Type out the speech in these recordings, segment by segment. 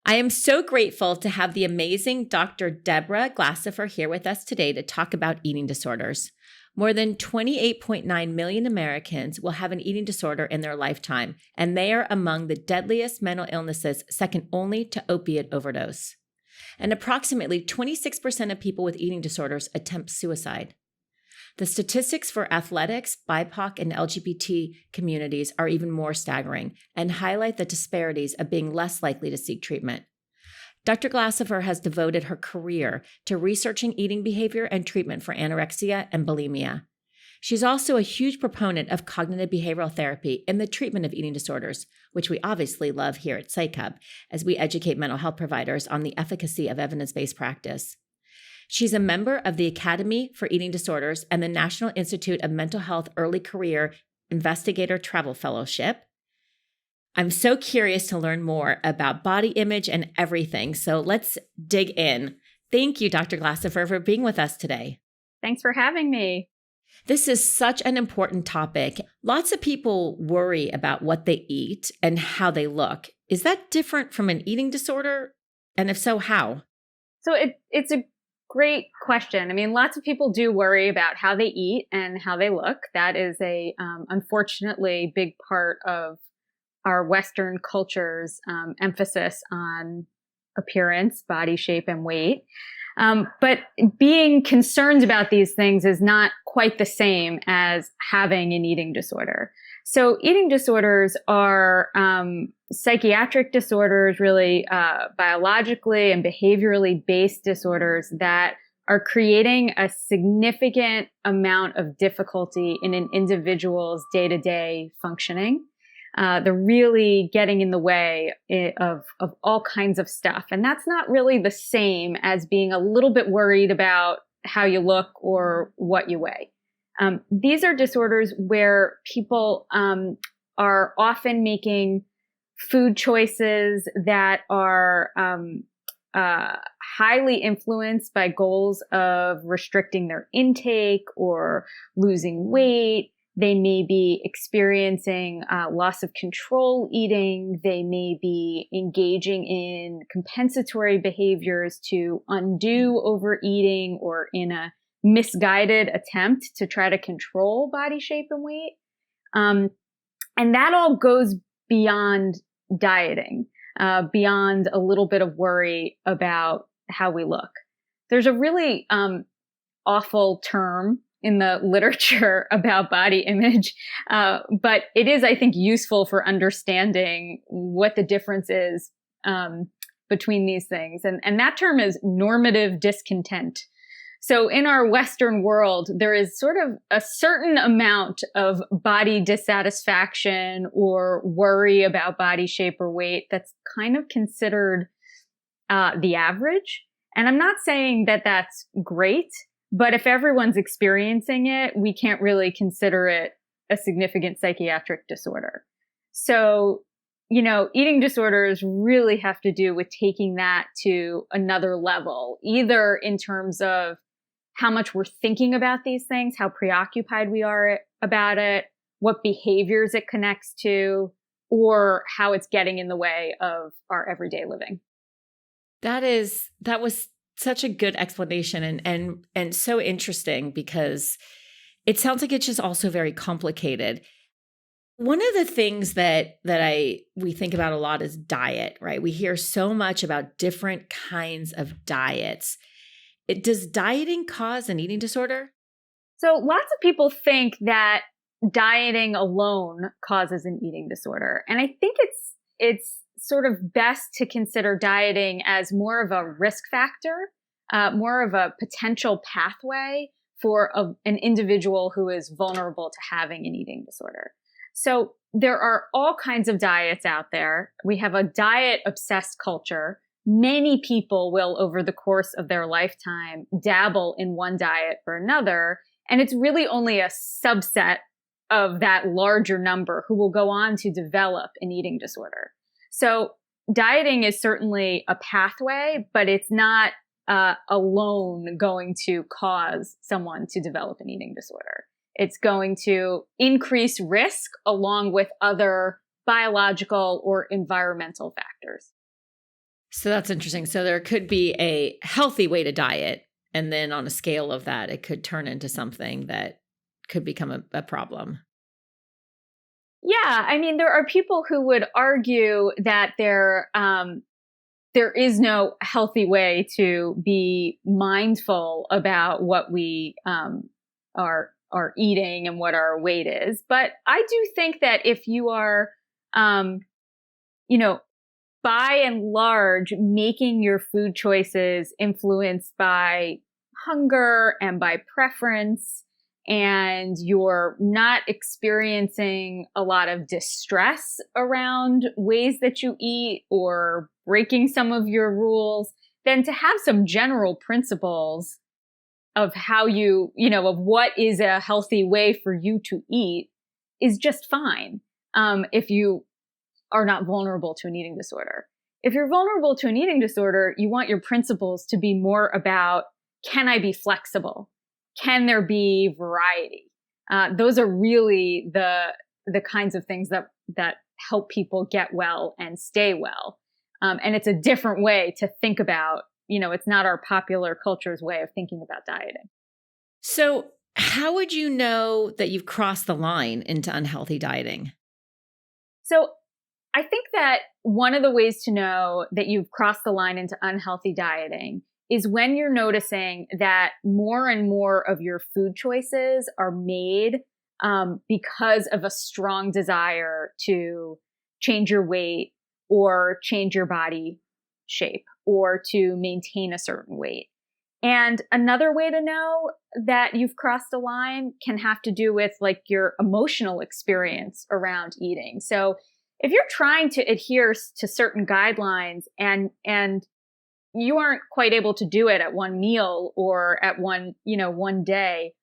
I am so grateful to have the amazing Dr. Deborah Glasofer here with us today to talk about eating disorders. More than 28.9 million Americans will have an eating disorder in their lifetime, and they are among the deadliest mental illnesses, second only to opiate overdose. And approximately 26% of people with eating disorders attempt suicide. The statistics for athletics, BIPOC, and LGBT communities are even more staggering and highlight the disparities of being less likely to seek treatment. Dr. Glasofer has devoted her career to researching eating behavior and treatment for anorexia and bulimia. She's also a huge proponent of cognitive behavioral therapy in the treatment of eating disorders, which we obviously love here at Psych Hub as we educate mental health providers on the efficacy of evidence-based practice. She's a member of the Academy for Eating Disorders and the National Institute of Mental Health Early Career Investigator Travel Fellowship. I'm so curious to learn more about body image and everything, so let's dig in. Thank you, Dr. Glasofer, for being with us today. Thanks for having me. This is such an important topic. Lots of people worry about what they eat and how they look. Is that different from an eating disorder? And if so, how? So it's a great question. I mean, lots of people do worry about how they eat and how they look. That is a, unfortunately, big part of our Western culture's emphasis on appearance, body shape, and weight. But being concerned about these things is not quite the same as having an eating disorder. So eating disorders are psychiatric disorders, really biologically and behaviorally based disorders that are creating a significant amount of difficulty in an individual's day-to-day functioning. They're really getting in the way of all kinds of stuff. And that's not really the same as being a little bit worried about how you look or what you weigh. These are disorders where people are often making food choices that are highly influenced by goals of restricting their intake or losing weight. They may be experiencing loss of control eating. They may be engaging in compensatory behaviors to undo overeating or in a misguided attempt to try to control body shape and weight. And that all goes beyond dieting, beyond a little bit of worry about how we look. There's a really awful term in the literature about body image. But it is, I think, useful for understanding what the difference is between these things. And that term is normative discontent. So in our Western world, there is sort of a certain amount of body dissatisfaction or worry about body shape or weight that's kind of considered the average. And I'm not saying that that's great. But if everyone's experiencing it, we can't really consider it a significant psychiatric disorder. So, eating disorders really have to do with taking that to another level, either in terms of how much we're thinking about these things, how preoccupied we are about it, what behaviors it connects to, or how it's getting in the way of our everyday living. That was such a good explanation and so interesting because it sounds like it's just also very complicated. One of the things that we think about a lot is diet, right? We hear so much about different kinds of diets. Does dieting cause an eating disorder? So lots of people think that dieting alone causes an eating disorder. And I think it's sort of best to consider dieting as more of a risk factor, more of a potential pathway for an individual who is vulnerable to having an eating disorder. So there are all kinds of diets out there. We have a diet-obsessed culture. Many people will, over the course of their lifetime, dabble in one diet or another. And it's really only a subset of that larger number who will go on to develop an eating disorder. So dieting is certainly a pathway, but it's not alone going to cause someone to develop an eating disorder. It's going to increase risk along with other biological or environmental factors. So that's interesting. So there could be a healthy way to diet, and then on a scale of that, it could turn into something that could become a problem. Yeah, I mean, there are people who would argue that there is no healthy way to be mindful about what we are eating and what our weight is. But I do think that if you are, you know, by and large, making your food choices influenced by hunger and by preference, and you're not experiencing a lot of distress around ways that you eat or breaking some of your rules, then to have some general principles of how of what is a healthy way for you to eat is just fine. If you are not vulnerable to an eating disorder. If you're vulnerable to an eating disorder, you want your principles to be more about, can I be flexible? Can there be variety? Those are really the kinds of things that help people get well and stay well. And it's a different way to think about, it's not our popular culture's way of thinking about dieting. So how would you know that you've crossed the line into unhealthy dieting? So I think that one of the ways to know that you've crossed the line into unhealthy dieting is when you're noticing that more and more of your food choices are made because of a strong desire to change your weight or change your body shape or to maintain a certain weight. And another way to know that you've crossed a line can have to do with like your emotional experience around eating. So if you're trying to adhere to certain guidelines and you aren't quite able to do it at one meal or at one day,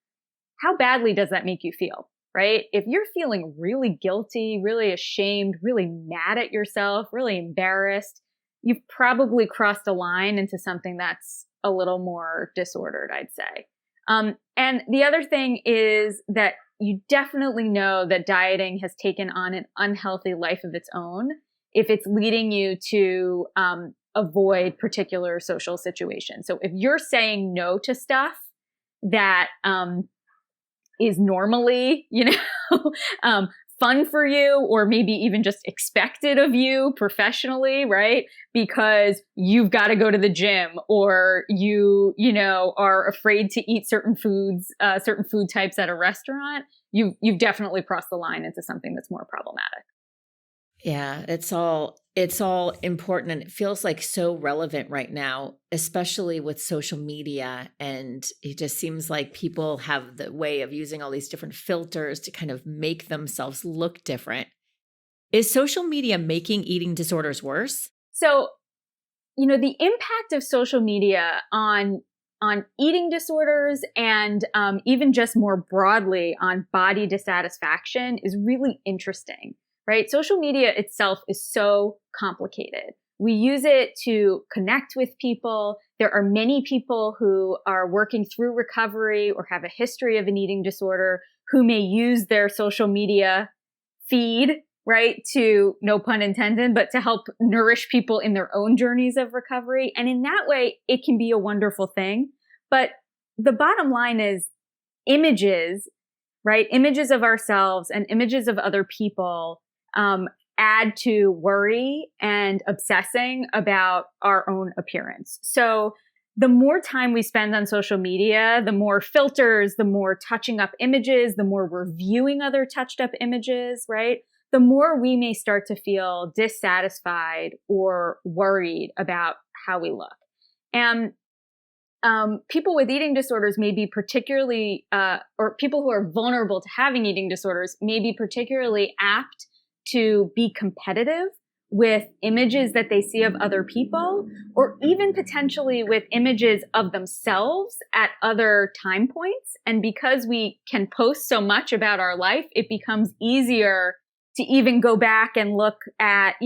how badly does that make you feel, right? If you're feeling really guilty, really ashamed, really mad at yourself, really embarrassed, you've probably crossed a line into something that's a little more disordered, I'd say. And the other thing is that you definitely know that dieting has taken on an unhealthy life of its own if it's leading you to avoid particular social situations. So if you're saying no to stuff that is normally, fun for you, or maybe even just expected of you professionally, right? Because you've got to go to the gym, or you are afraid to eat certain foods, certain food types at a restaurant. You've definitely crossed the line into something that's more problematic. Yeah, it's all important, and it feels like so relevant right now, especially with social media. And it just seems like people have the way of using all these different filters to kind of make themselves look different. Is social media making eating disorders worse? So, the impact of social media on eating disorders and even just more broadly on body dissatisfaction is really interesting. Right? Social media itself is so complicated. We use it to connect with people. There are many people who are working through recovery or have a history of an eating disorder who may use their social media feed, right, to, no pun intended, but to help nourish people in their own journeys of recovery. And in that way, it can be a wonderful thing. But the bottom line is images, right? Images of ourselves and images of other people add to worry and obsessing about our own appearance. So the more time we spend on social media, the more filters, the more touching up images, the more reviewing other touched up images, right? The more we may start to feel dissatisfied or worried about how we look. And people with eating disorders may be particularly, or people who are vulnerable to having eating disorders may be particularly apt to be competitive with images that they see of other people, or even potentially with images of themselves at other time points. And because we can post so much about our life, it becomes easier to even go back and look at,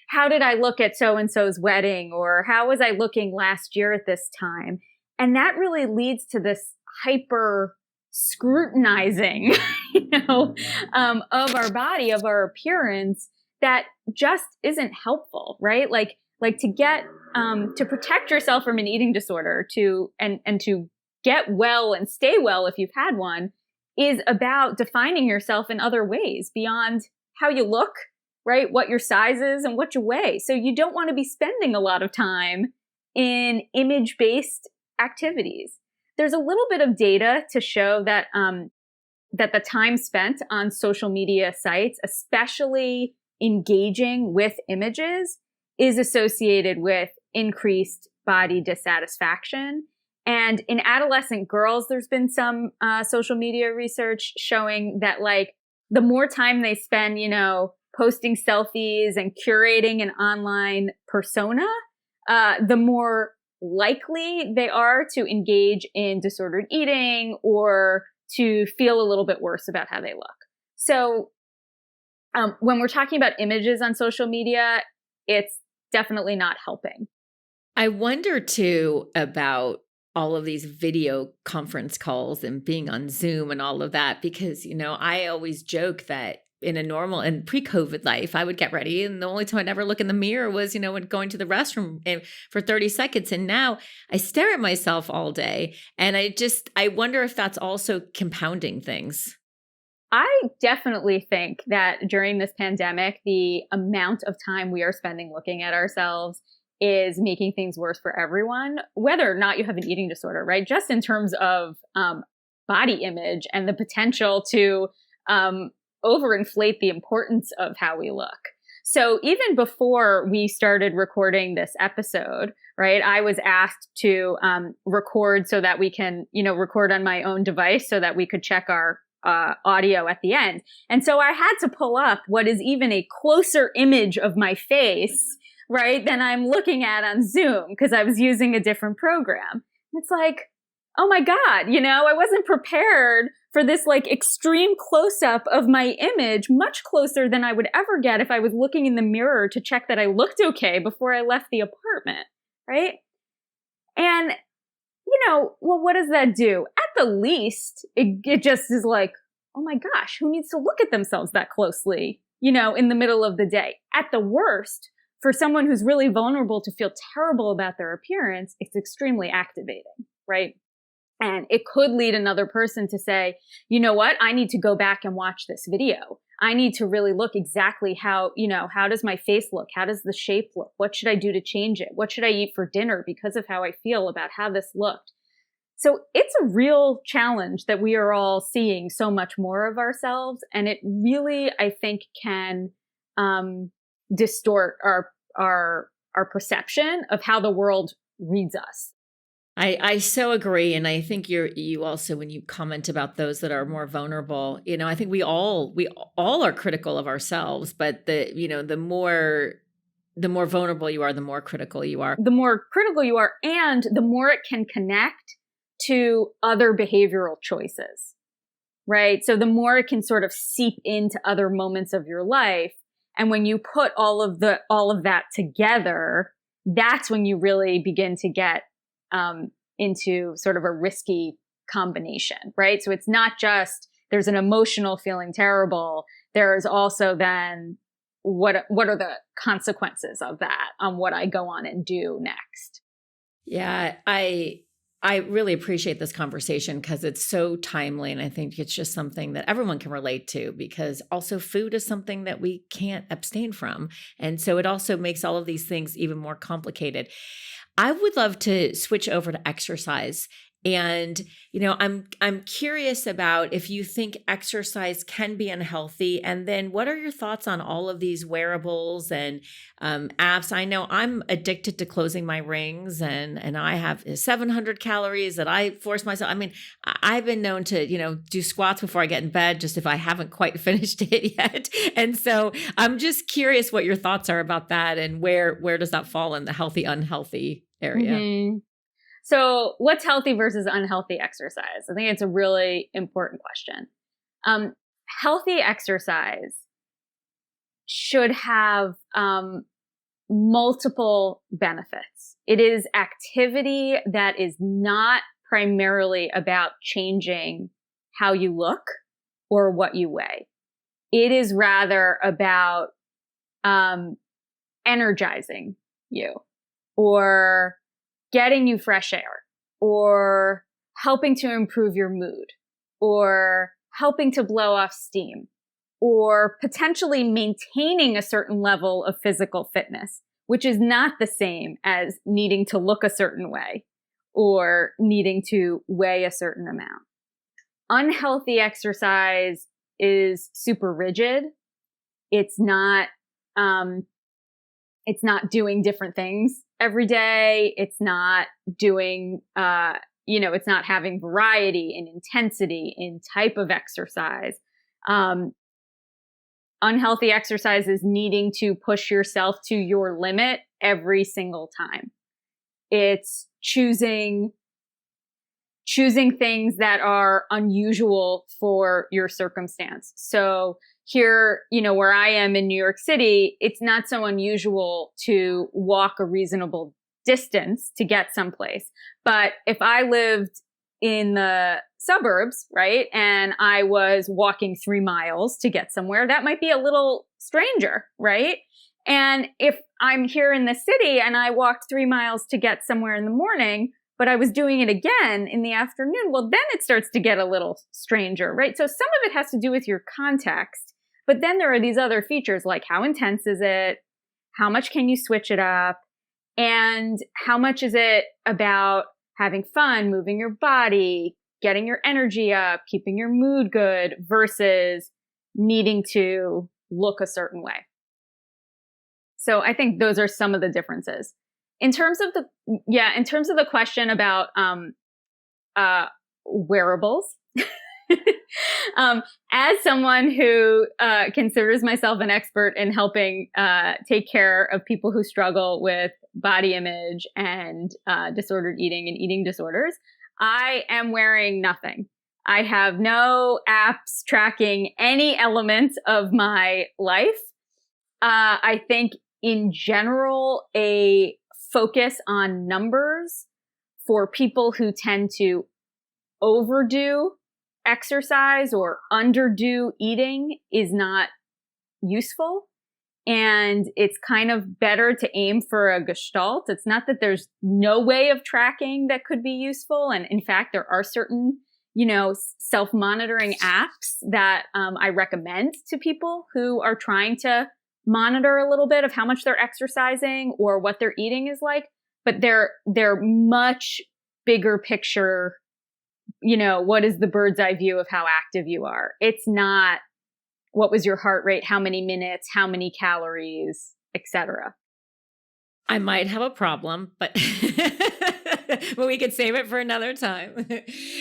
how did I look at so-and-so's wedding, or how was I looking last year at this time? And that really leads to this hyper scrutinizing, of our body, of our appearance, that just isn't helpful, right? Like like to get, to protect yourself from an eating disorder and to get well and stay well if you've had one is about defining yourself in other ways beyond how you look, right? What your size is and what you weigh. So you don't want to be spending a lot of time in image-based activities. There's a little bit of data to show that, that the time spent on social media sites, especially engaging with images, is associated with increased body dissatisfaction. And in adolescent girls, there's been some social media research showing that like the more time they spend, posting selfies and curating an online persona, the more likely they are to engage in disordered eating or to feel a little bit worse about how they look. So when we're talking about images on social media, it's definitely not helping. I wonder too about all of these video conference calls and being on Zoom and all of that, because, I always joke that in a normal and pre-COVID life, I would get ready. And the only time I'd ever look in the mirror was, when going to the restroom for 30 seconds. And now I stare at myself all day. And I wonder if that's also compounding things. I definitely think that during this pandemic, the amount of time we are spending looking at ourselves is making things worse for everyone, whether or not you have an eating disorder, right? Just in terms of body image and the potential to overinflate the importance of how we look. So even before we started recording this episode, right, I was asked to record so that we can, record on my own device so that we could check our audio at the end. And so I had to pull up what is even a closer image of my face, right, than I'm looking at on Zoom because I was using a different program. It's like, oh my God, I wasn't prepared for this like extreme close-up of my image, much closer than I would ever get if I was looking in the mirror to check that I looked okay before I left the apartment, right? And, well, what does that do? At the least, it just is like, oh my gosh, who needs to look at themselves that closely, in the middle of the day? At the worst, for someone who's really vulnerable to feel terrible about their appearance, it's extremely activating, right? And it could lead another person to say, you know what? I need to go back and watch this video. I need to really look exactly how does my face look? How does the shape look? What should I do to change it? What should I eat for dinner because of how I feel about how this looked? So it's a real challenge that we are all seeing so much more of ourselves. And it really, I think, can distort our perception of how the world reads us. I so agree. And I think you also, when you comment about those that are more vulnerable, I think we all are critical of ourselves, but the more vulnerable you are, the more critical you are. The more critical you are, and the more it can connect to other behavioral choices, right? So the more it can sort of seep into other moments of your life. And when you put all of that together, that's when you really begin to get into sort of a risky combination, right? So it's not just there's an emotional feeling terrible. There's also then what are the consequences of that on what I go on and do next? Yeah, I really appreciate this conversation because it's so timely. And I think it's just something that everyone can relate to, because also food is something that we can't abstain from. And so it also makes all of these things even more complicated. I would love to switch over to exercise. And, I'm curious about if you think exercise can be unhealthy. And then what are your thoughts on all of these wearables and apps? I know I'm addicted to closing my rings, and I have 700 calories that I force myself. I mean, I've been known to, do squats before I get in bed, just if I haven't quite finished it yet. And so I'm just curious what your thoughts are about that, and where does that fall in the healthy, unhealthy area? Mm-hmm. So what's healthy versus unhealthy exercise? I think it's a really important question. Healthy exercise should have multiple benefits. It is activity that is not primarily about changing how you look or what you weigh. It is rather about energizing you, or getting you fresh air, or helping to improve your mood, or helping to blow off steam, or potentially maintaining a certain level of physical fitness, which is not the same as needing to look a certain way or needing to weigh a certain amount. Unhealthy exercise is super rigid. It's not doing different things every day. It's not doing, it's not having variety in intensity, in type of exercise. Unhealthy exercise is needing to push yourself to your limit every single time. It's choosing things that are unusual for your circumstance. So here, where I am in New York City, it's not so unusual to walk a reasonable distance to get someplace. But if I lived in the suburbs, right, and I was walking 3 miles to get somewhere, that might be a little stranger, right? And if I'm here in the city and I walked 3 miles to get somewhere in the morning, but I was doing it again in the afternoon, well, then it starts to get a little stranger, right? So some of it has to do with your context, but then there are these other features like how intense is it? How much can you switch it up? And how much is it about having fun, moving your body, getting your energy up, keeping your mood good versus needing to look a certain way? So I think those are some of the differences. In terms of the question about wearables, as someone who considers myself an expert in helping take care of people who struggle with body image and disordered eating and eating disorders, I am wearing nothing. I have no apps tracking any element of my life. I think in general, a focus on numbers for people who tend to overdo exercise or underdo eating is not useful. And it's kind of better to aim for a gestalt. It's not that there's no way of tracking that could be useful. And in fact, there are certain, self-monitoring apps that I recommend to people who are trying to monitor a little bit of how much they're exercising or what their eating is like. But they're much bigger picture, what is the bird's eye view of how active you are? It's not what was your heart rate, how many minutes, how many calories, etc. I might have a problem, but but we could save it for another time.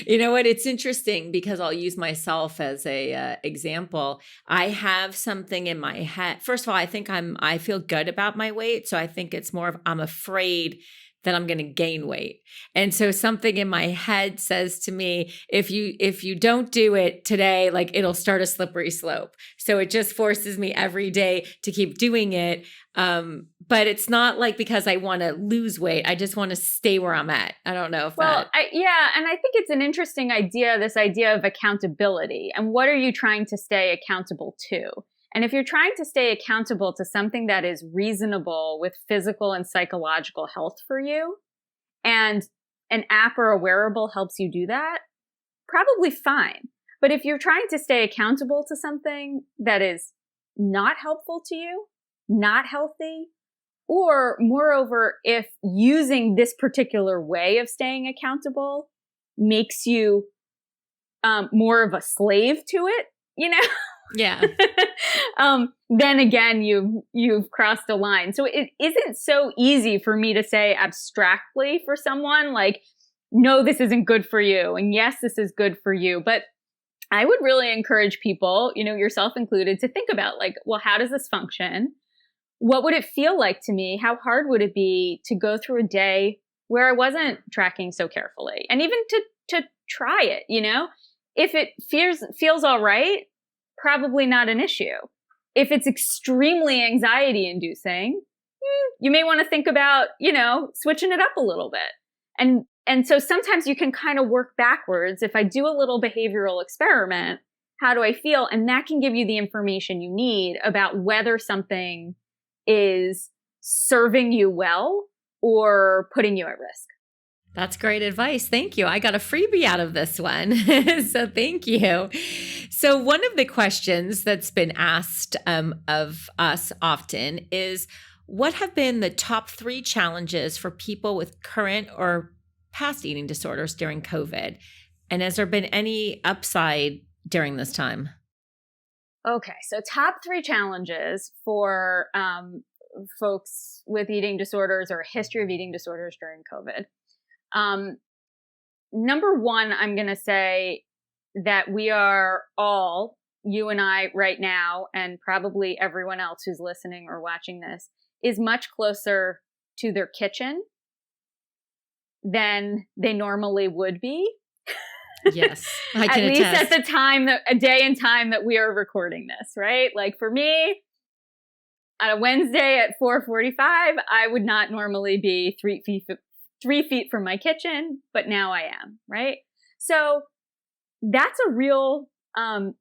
You know what? It's interesting because I'll use myself as a example. I have something in my head. First of all, I feel good about my weight. So I think it's more of, I'm afraid that I'm going to gain weight. And so something in my head says to me, if you don't do it today, like it'll start a slippery slope. So it just forces me every day to keep doing it. But it's not like because I want to lose weight. I just want to stay where I'm at. I don't know if and I think it's an interesting idea, this idea of accountability. And what are you trying to stay accountable to? And if you're trying to stay accountable to something that is reasonable with physical and psychological health for you, and an app or a wearable helps you do that, probably fine. But if you're trying to stay accountable to something that is not helpful to you, not healthy, or moreover, if using this particular way of staying accountable makes you more of a slave to it, Yeah. Then again, you've crossed a line. So it isn't so easy for me to say abstractly for someone like, no, this isn't good for you. And yes, this is good for you. But I would really encourage people, yourself included, to think about like, well, how does this function? What would it feel like to me? How hard would it be to go through a day where I wasn't tracking so carefully? And even to try it, if it feels all right, probably not an issue. If it's extremely anxiety inducing, you may want to think about, switching it up a little bit. And so sometimes you can kind of work backwards. If I do a little behavioral experiment, how do I feel? And that can give you the information you need about whether something is serving you well or putting you at risk. That's great advice. Thank you. I got a freebie out of this one. So thank you. So one of the questions that's been asked of us often is, what have been the top 3 challenges for people with current or past eating disorders during COVID? And has there been any upside during this time? Okay, so top 3 challenges for folks with eating disorders or a history of eating disorders during COVID. Number 1, I'm going to say that we are all, you and I right now, and probably everyone else who's listening or watching this, is much closer to their kitchen than they normally would be. Yes, I can attest. At least at the time, a day and time that we are recording this, right? Like for me, on a Wednesday at 4:45, I would not normally be 3 feet from my kitchen, but now I am, right? So that's a real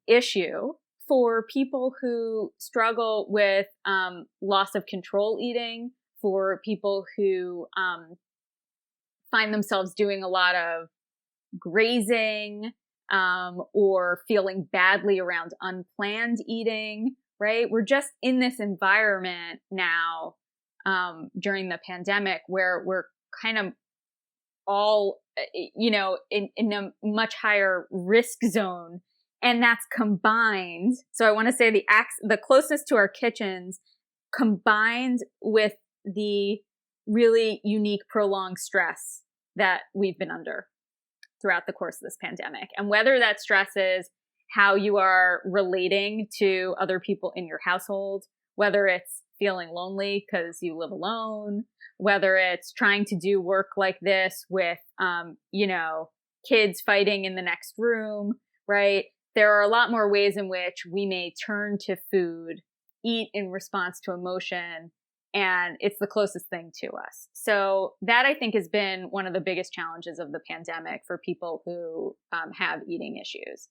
issue for people who struggle with loss of control eating, for people who find themselves doing a lot of grazing or feeling badly around unplanned eating, right? We're just in this environment now during the pandemic where we're kind of all, in a much higher risk zone. And that's combined. So I want to say the closeness to our kitchens combined with the really unique prolonged stress that we've been under throughout the course of this pandemic. And whether that stress is how you are relating to other people in your household, whether it's feeling lonely because you live alone, whether it's trying to do work like this with, kids fighting in the next room, right? There are a lot more ways in which we may turn to food, eat in response to emotion, and it's the closest thing to us. So that, I think, has been one of the biggest challenges of the pandemic for people who have eating issues.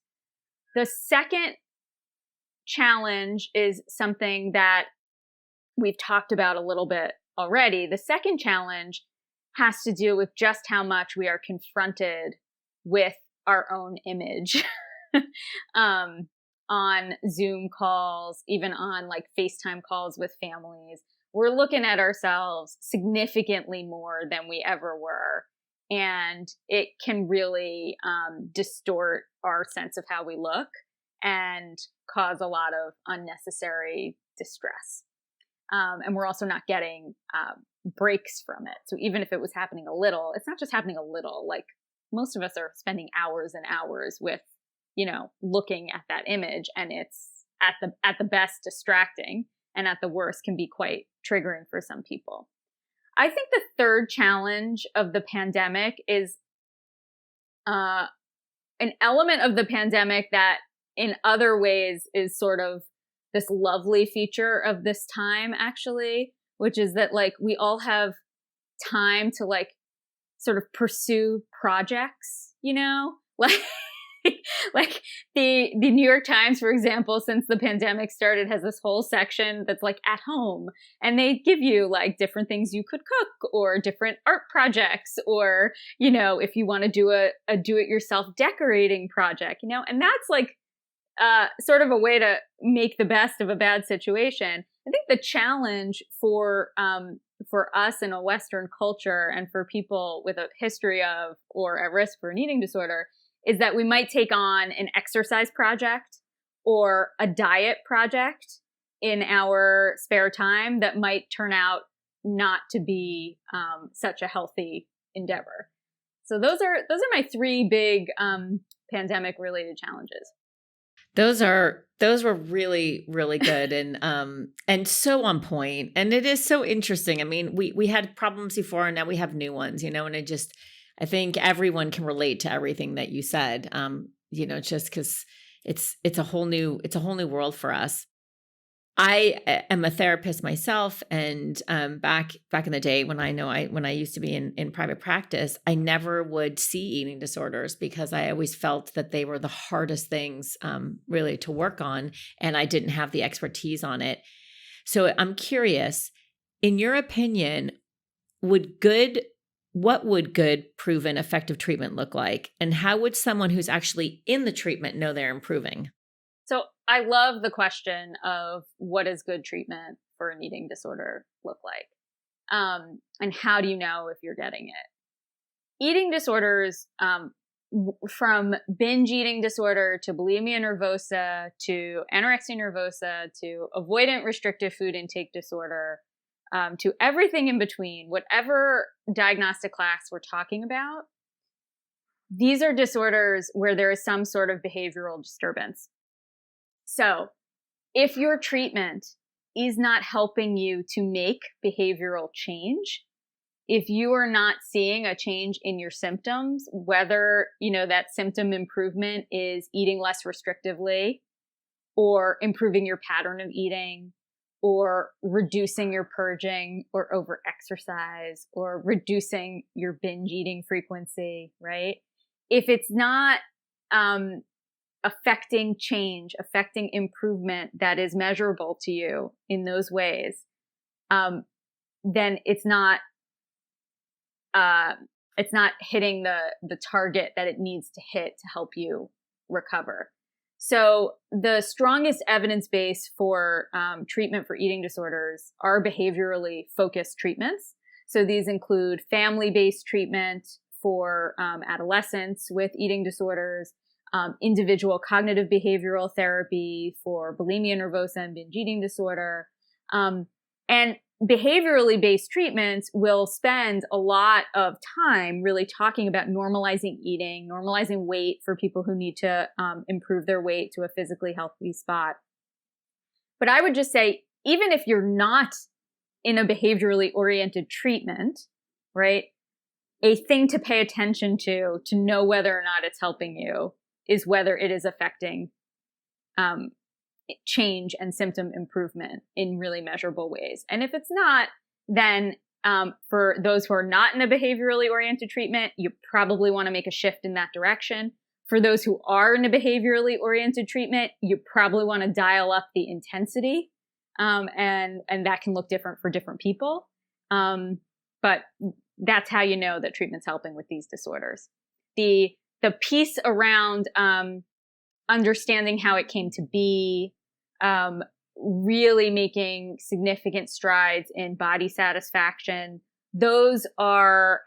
The second challenge is something that we've talked about a little bit already. The second challenge has to do with just how much we are confronted with our own image on Zoom calls, even on like FaceTime calls with families. We're looking at ourselves significantly more than we ever were. And it can really distort our sense of how we look and cause a lot of unnecessary distress. And we're also not getting breaks from it. So even if it was happening a little, it's not just happening a little. Like most of us are spending hours and hours with, looking at that image, and it's at the best distracting, and at the worst can be quite triggering for some people. I think the third challenge of the pandemic is an element of the pandemic that in other ways is sort of this lovely feature of this time, actually, which is that like we all have time to like sort of pursue projects, like the New York Times, for example, since the pandemic started, has this whole section that's like at home, and they give you like different things you could cook or different art projects, or, if you want to do a do-it-yourself decorating project, and that's like sort of a way to make the best of a bad situation. I think the challenge for us in a Western culture and for people with a history of or at risk for an eating disorder is that we might take on an exercise project or a diet project in our spare time that might turn out not to be such a healthy endeavor. So those are my 3 big pandemic related challenges. Those were really, really good and so on point. And it is so interesting. I mean, we had problems before and now we have new ones, and I think everyone can relate to everything that you said. Just because it's a whole new world for us. I am a therapist myself, and back in the day when I used to be in private practice, I never would see eating disorders because I always felt that they were the hardest things really to work on, and I didn't have the expertise on it. So I'm curious, In your opinion, what would good proven effective treatment look like? And how would someone who's actually in the treatment know they're improving? So I love the question of what does good treatment for an eating disorder look like? And how do you know if you're getting it? Eating disorders, from binge eating disorder to bulimia nervosa to anorexia nervosa to avoidant restrictive food intake disorder, to everything in between, whatever diagnostic class we're talking about, these are disorders where there is some sort of behavioral disturbance. So if your treatment is not helping you to make behavioral change, if you are not seeing a change in your symptoms, whether, that symptom improvement is eating less restrictively or improving your pattern of eating or reducing your purging or over exercise or reducing your binge eating frequency, right? If it's not, affecting change, affecting improvement that is measurable to you in those ways, then it's not hitting the target that it needs to hit to help you recover. So the strongest evidence base for treatment for eating disorders are behaviorally focused treatments. So these include family-based treatment for adolescents with eating disorders, individual cognitive behavioral therapy for bulimia nervosa and binge eating disorder. And behaviorally based treatments will spend a lot of time really talking about normalizing eating, normalizing weight for people who need to improve their weight to a physically healthy spot. But I would just say, even if you're not in a behaviorally oriented treatment, right, a thing to pay attention to know whether or not it's helping you is whether it is affecting change and symptom improvement in really measurable ways. And if it's not, then for those who are not in a behaviorally oriented treatment, you probably want to make a shift in that direction. For those who are in a behaviorally oriented treatment, you probably want to dial up the intensity. And that can look different for different people. But that's how you know that treatment's helping with these disorders. The piece around understanding how it came to be, really making significant strides in body satisfaction. Those are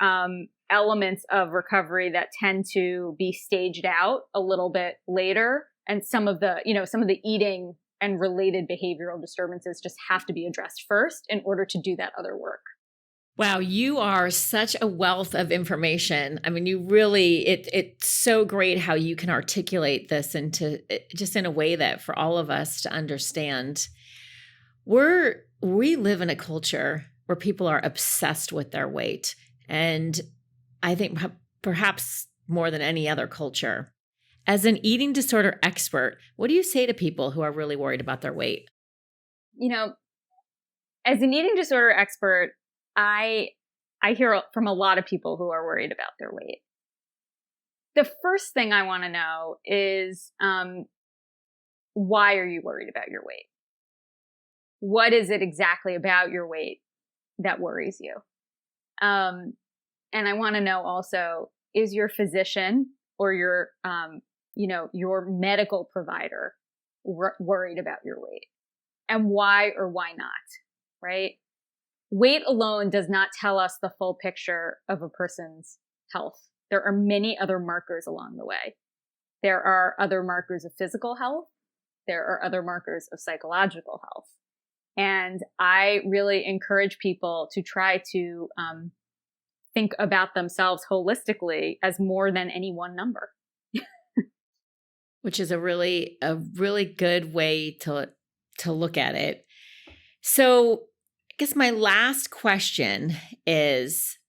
elements of recovery that tend to be staged out a little bit later. And some of the eating and related behavioral disturbances just have to be addressed first in order to do that other work. Wow, you are such a wealth of information. I mean, you really, it's so great how you can articulate this into just in a way that for all of us to understand. We live in a culture where people are obsessed with their weight. And I think perhaps more than any other culture. As an eating disorder expert, what do you say to people who are really worried about their weight? As an eating disorder expert, I hear from a lot of people who are worried about their weight. The first thing I want to know is, why are you worried about your weight? What is it exactly about your weight that worries you? And I want to know also, is your physician or your medical provider worried about your weight? And why or why not, right? Weight alone does not tell us the full picture of a person's health. There are many other markers along the way. There are other markers of physical health. There are other markers of psychological health. And I really encourage people to try to think about themselves holistically as more than any one number. Which is a really good way to look at it. So I guess my last question is,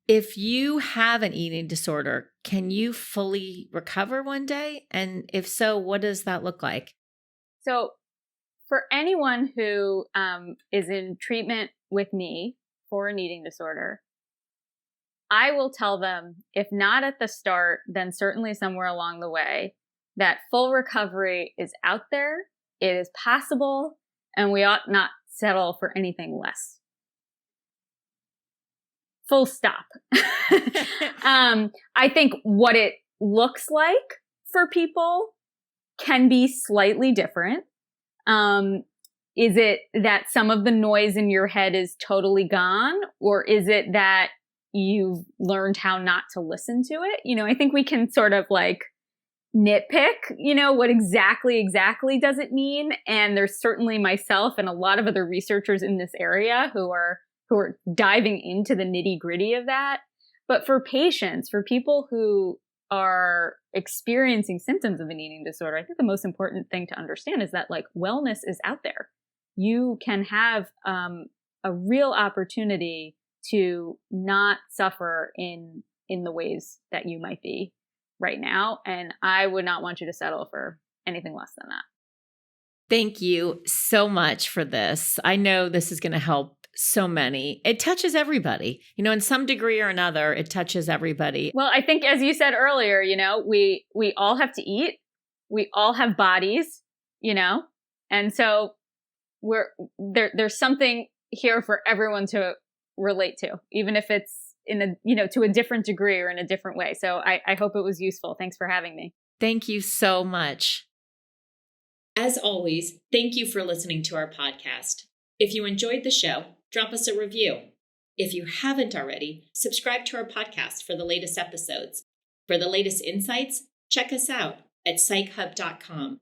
if you have an eating disorder, can you fully recover one day? And if so, what does that look like? So for anyone who is in treatment with me for an eating disorder, I will tell them, if not at the start, then certainly somewhere along the way, that full recovery is out there, it is possible, and we ought not settle for anything less. full stop. I think what it looks like for people can be slightly different. Is it that some of the noise in your head is totally gone? Or is it that you've learned how not to listen to it? I think we can sort of like nitpick, what exactly does it mean? And there's certainly myself and a lot of other researchers in this area who are diving into the nitty-gritty of that. But for patients, for people who are experiencing symptoms of an eating disorder, I think the most important thing to understand is that like wellness is out there. You can have a real opportunity to not suffer in the ways that you might be right now. And I would not want you to settle for anything less than that. Thank you so much for this. I know this is going to help so many. It touches everybody, in some degree or another, it touches everybody. Well, I think as you said earlier, we all have to eat. We all have bodies, and so there's something here for everyone to relate to, even if it's in a, to a different degree or in a different way. So I hope it was useful. Thanks for having me. Thank you so much. As always, thank you for listening to our podcast. If you enjoyed the show, drop us a review. If you haven't already, subscribe to our podcast for the latest episodes. For the latest insights, check us out at psychhub.com.